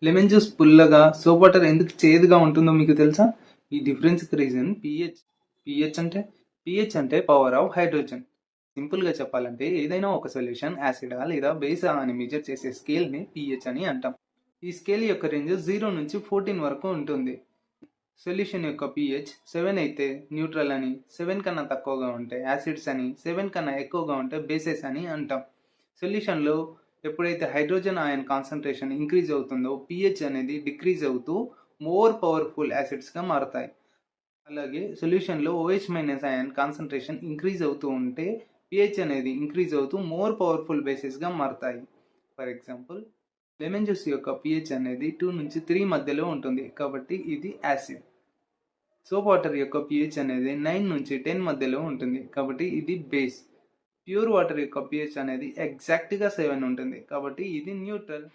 Lemon juice పుల్లగా, soap water ఎందుకు చేదుగా ఉంటుందో మీకు తెలుసా? ఈ డిఫరెన్స్‌కి రీజన్ పీహెచ్. పీహెచ్ అంటే పీహెచ్ అంటే పవర్ ఆఫ్ హైడ్రోజన్. సింపుల్‌గా చెప్పాలంటే ఏదైనా ఒక సొల్యూషన్ యాసిడా లేదా బేసా అని మెజర్ చేసే స్కేల్‌ని పీహెచ్ అని అంటాం. ఈ స్కేల్ యొక్క రేంజ్ 0 నుంచి 14 వరకు ఉంటుంది. సొల్యూషన్ యొక్క pH 7 అయితే న్యూట్రల్ అని, 7 కన్నా తక్కువగా ఉంటే యాసిడ్స్ అని, 7 కన్నా ఎక్కువగా ఉంటే బేసెస్ అని అంటాం. సొల్యూషన్లో ఎప్పుడైతే హైడ్రోజన్ అయాన్ కాన్సంట్రేషన్ ఇంక్రీజ్ అవుతుందో pH అనేది డిక్రీజ్ అవుతూ మోర్ పవర్ఫుల్ యాసిడ్స్గా మారుతాయి. అలాగే సొల్యూషన్లో OH minus ion concentration increase అవుతూ ఉంటే pH అనేది ఇంక్రీజ్ అవుతూ మోర్ పవర్ఫుల్ బేసెస్గా మారుతాయి. ఫర్ ఎగ్జాంపుల్, లెమన్ జ్యూస్ యొక్క pH అనేది 2 నుంచి 3 మధ్యలో ఉంటుంది కాబట్టి ఇది యాసిడ్. సోప్ వాటర్ యొక్క pH అనేది 9 నుంచి 10 మధ్యలో ఉంటుంది కాబట్టి ఇది బేస్. ప్యూర్ వాటర్ యొక్క pH అనేది ఎగ్జాక్ట్గా 7 ఉంటుంది కాబట్టి ఇది న్యూట్రల్.